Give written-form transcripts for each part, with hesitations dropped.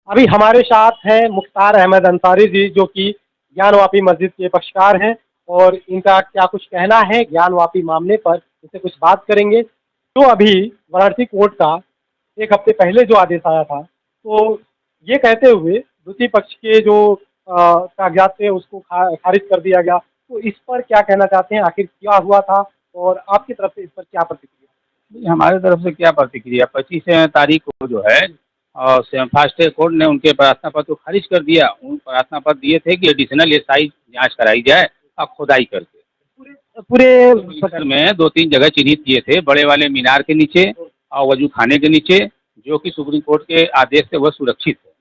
अभी हमारे साथ हैं मुख्तार अहमद अंसारी जी, जो कि ज्ञानवापी मस्जिद के पक्षकार हैं और इनका क्या कुछ कहना है ज्ञानवापी मामले पर, इनसे कुछ बात करेंगे। तो अभी वाराणसी कोर्ट का 1 हफ्ते पहले जो आदेश आया था, तो ये कहते हुए दूसरी पक्ष के जो कागज़ात थे उसको खारिज कर दिया गया। तो इस पर क्या कहना चाहते हैं? आखिर क्या हुआ था और आपकी तरफ से इस पर क्या प्रतिक्रिया? हमारे तरफ से क्या प्रतिक्रिया, 25 तारीख को जो है और फास्ट ट्रैक कोर्ट ने उनके प्रार्थना पत्र को खारिज कर दिया। उन प्रार्थना पत्र दिए थे कि एडिशनल एसआई जांच कराई जाए और खुदाई करके। पूरे परिसर में 2-3 जगह चिन्हित किए थे, बड़े वाले मीनार के नीचे और वजू खाने के नीचे, जो कि सुप्रीम कोर्ट के आदेश से वह सुरक्षित है।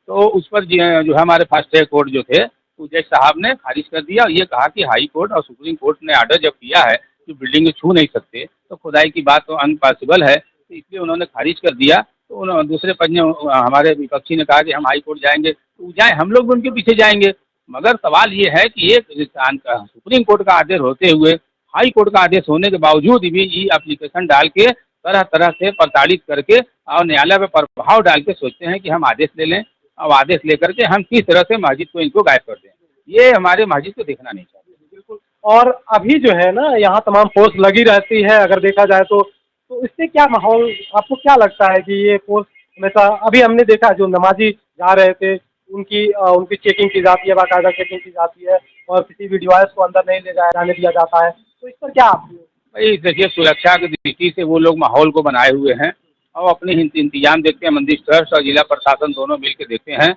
तो उस पर जो है हमारे फास्ट ट्रैक कोर्ट जो थे, तो जज साहब ने खारिज कर दिया और ये कहा कि हाई कोर्ट और सुप्रीम कोर्ट ने ऑर्डर जब किया है कि बिल्डिंग में छू नहीं सकते, तो खुदाई की बात तो अनपॉसिबल है, तो इसलिए उन्होंने खारिज कर दिया। तो दूसरे पक्ष ने, हमारे विपक्षी ने कहा कि हम हाई कोर्ट जाएंगे, तो जाए, हम लोग भी उनके पीछे जाएंगे। मगर सवाल ये है कि एक सुप्रीम कोर्ट का आदेश होते हुए, हाई कोर्ट का आदेश होने के बावजूद भी ई एप्लीकेशन डाल के तरह तरह से प्रताड़ित करके और न्यायालय पर प्रभाव डाल के सोचते हैं कि हम आदेश ले लें और आदेश लेकर के हम किस तरह से मस्जिद को इनको गायब कर दें। ये हमारे मस्जिद को देखना नहीं चाहिए। बिल्कुल। और अभी जो है ना, यहाँ तमाम फोर्स लगी रहती है अगर देखा जाए तो इससे क्या माहौल, आपको क्या लगता है कि ये फोर्स हमेशा, अभी हमने देखा जो नमाजी जा रहे थे उनकी चेकिंग की जाती है, बाकायदा चेकिंग की जाती है और किसी भी डिवाइस को अंदर नहीं ले जाने दिया जाता है, तो इस पर क्या आप? भाई देखिए, सुरक्षा की दृष्टि से वो लोग माहौल को बनाए हुए हैं और अपने इंतजाम देखते हैं। मंदिर ट्रस्ट और जिला प्रशासन दोनों मिल के देखते हैं।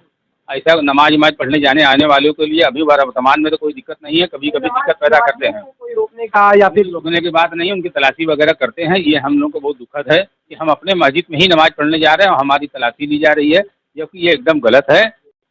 ऐसा नमाज वमाज पढ़ने जाने आने वालों के लिए अभी वर्तमान में तो कोई दिक्कत नहीं है। कभी कभी दिक्कत पैदा करते हैं, कोई रोकने का या फिर रोकने की बात नहीं है, उनकी तलाशी वगैरह करते हैं। ये हम लोग को बहुत दुखद है कि हम अपने मस्जिद में ही नमाज पढ़ने जा रहे हैं और हमारी तलाशी ली जा रही है, जबकि ये एकदम गलत है।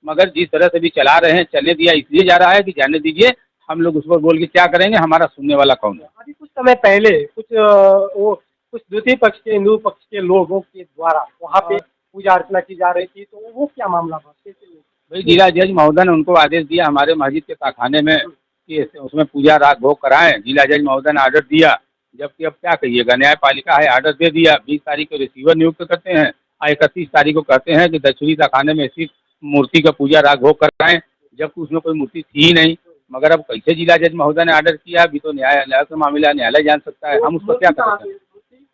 मगर जिस तरह से भी चला रहे हैं, चलने दिया इसलिए जा रहा है कि जाने दीजिए, हम लोग उस पर बोल के क्या करेंगे, हमारा सुनने वाला कौन है। अभी कुछ समय पहले कुछ द्वितीय पक्ष के, हिंदू पक्ष के लोगों के द्वारा वहाँ पे पूजा अर्चना की जा रही थी, तो वो क्या मामला था? कैसे? भाई जिला जज महोदय ने उनको आदेश दिया हमारे मस्जिद के ताखाने में कि उसमें पूजा रात भोग कराएं। जिला जज महोदय ने आर्डर दिया, जबकि अब क्या कहिएगा, न्यायपालिका है, आर्डर दे दिया। 20 तारीख को रिसीवर नियुक्त करते हैं और 31 तारीख को कहते हैं कि दक्षिणी ताखाने में स्थित मूर्ति का पूजा राग भोग कराएं, जबकि उसमें कोई मूर्ति थी ही नहीं। मगर अब कैसे जिला जज महोदय ने आर्डर किया, अभी तो न्यायालय का मामला, न्यायालय जान सकता है, हम उस पर क्या कर सकते हैं।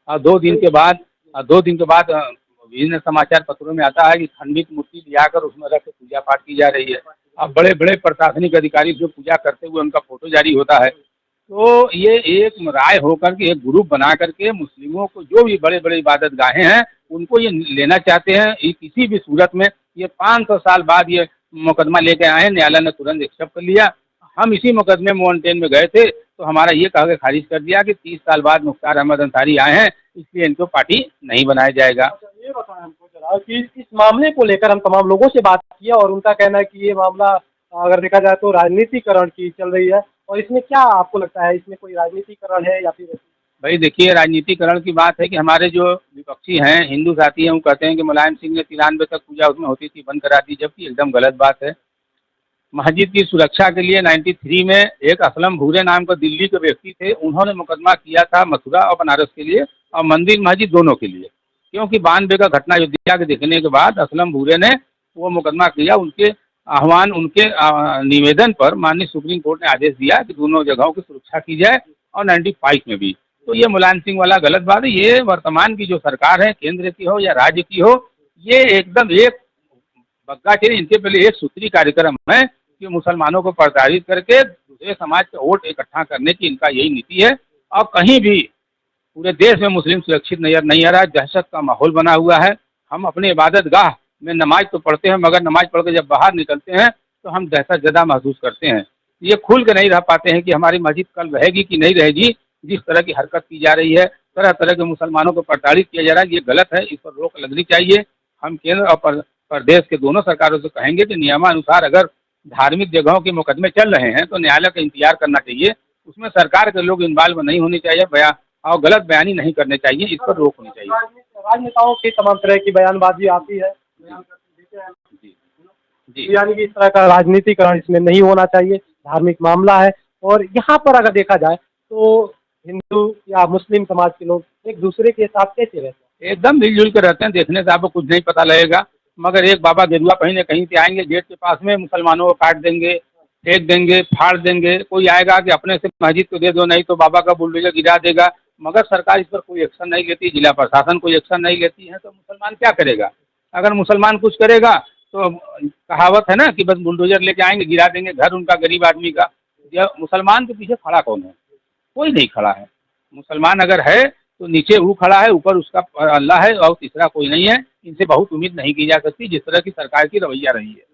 और 2 दिन के बाद विभिन्न समाचार पत्रों में आता है कि खंडित मूर्ति लियाकर उसमें रख के पूजा पाठ की जा रही है। अब बड़े बड़े प्रशासनिक अधिकारी जो पूजा करते हुए उनका फोटो जारी होता है। तो ये एक राय होकर के एक ग्रुप बना करके मुस्लिमों को, जो भी बड़े बड़े इबादत गाहें हैं, उनको ये लेना चाहते हैं। ये किसी भी सूरत में, ये 500 साल बाद ये मुकदमा लेके आए हैं, न्यायालय ने तुरंत एक्सेप्ट कर लिया। हम इसी मुकदमे में 110 में गए थे, तो हमारा ये कह के खारिज कर दिया कि 30 साल बाद मुख्तार अहमद अंसारी आए हैं, इसलिए इनको पार्टी नहीं बनाया जाएगा। ये बताएं हमको जरा कि इस मामले को लेकर हम तमाम लोगों से बात किया और उनका कहना है कि ये मामला अगर देखा जाए तो राजनीतिकरण की चल रही है, और इसमें क्या आपको लगता है, इसमें कोई राजनीतिकरण है या फिर? भाई देखिए, राजनीतिकरण की बात है कि हमारे जो विपक्षी हैं, हिंदू साथी हैं, वो कहते हैं कि मुलायम सिंह ने 93 तक पूजा उसमें होती थी, बंद करा दी, जबकि एकदम गलत बात है। मस्जिद की सुरक्षा के लिए 93 में एक असलम भूरे नाम का दिल्ली के व्यक्ति थे, उन्होंने मुकदमा किया था मथुरा और बनारस के लिए और मंदिर मस्जिद दोनों के लिए। क्योंकि 92 का घटना अयोध्या के देखने के बाद असलम भूरे ने वो मुकदमा किया। उनके आह्वान, उनके निवेदन पर माननीय सुप्रीम कोर्ट ने आदेश दिया कि दोनों जगहों की सुरक्षा की जाए और 95 में भी। तो ये मुलायम सिंह वाला गलत बात है। ये वर्तमान की जो सरकार है, केंद्र की हो या राज्य की हो, ये एकदम एक बग्गा चेरी, इनके पहले एक सूत्री कार्यक्रम है कि मुसलमानों को प्रताड़ित करके दूसरे समाज के वोट इकट्ठा करने की इनका यही नीति है। और कहीं भी पूरे देश में मुस्लिम सुरक्षित नहीं आ रहा है, दहशत का माहौल बना हुआ है। हम अपने इबादत गाह में नमाज तो पढ़ते हैं, मगर नमाज पढ़ के जब बाहर निकलते हैं तो हम दहशत ज़दा महसूस करते हैं। ये खुल के नहीं रह पाते हैं कि हमारी मस्जिद कल रहेगी कि नहीं रहेगी। जिस तरह की हरकत की जा रही है, तरह तरह के मुसलमानों को प्रताड़ित किया जा रहा है, ये गलत है, इस पर रोक लगनी चाहिए। हम केंद्र और प्रदेश के दोनों सरकारों से कहेंगे कि नियमानुसार अगर धार्मिक जगहों के मुकदमे चल रहे हैं तो न्यायालय का इंतजार करना चाहिए, उसमें सरकार के लोग इन्वॉल्व नहीं होने चाहिए, और गलत बयानी नहीं करने चाहिए, इस पर रोक होनी चाहिए। राजनेताओं की तमाम तरह की बयानबाजी आती है, जी जी, यानी कि इस तरह का राजनीतिकरण इसमें नहीं होना चाहिए, धार्मिक मामला है। और यहाँ पर अगर देखा जाए तो हिंदू या मुस्लिम समाज के लोग एक दूसरे के साथ कैसे रहते हैं? एकदम मिलजुल कर रहते हैं। देखने से आपको कुछ नहीं पता लगेगा। मगर एक बाबा गेरुआ पहने कहीं से आएंगे, गेट के पास में मुसलमानों को काट देंगे, फेंक देंगे, फाड़ देंगे। कोई आएगा कि अपने से मस्जिद को दे दो, नहीं तो बाबा का बुलडोजर गिरा देगा। मगर सरकार इस पर कोई एक्शन नहीं लेती, जिला प्रशासन कोई एक्शन नहीं लेती है, तो मुसलमान क्या करेगा? अगर मुसलमान कुछ करेगा तो कहावत है ना कि बस बुलडोजर लेके आएंगे, गिरा देंगे घर उनका, गरीब आदमी का। मुसलमान के पीछे खड़ा कौन है? कोई नहीं खड़ा है। मुसलमान अगर है तो नीचे वो खड़ा है, ऊपर उसका अल्लाह है, और तीसरा कोई नहीं है। इनसे बहुत उम्मीद नहीं की जा सकती, जिस तरह की सरकार की रवैया रही है।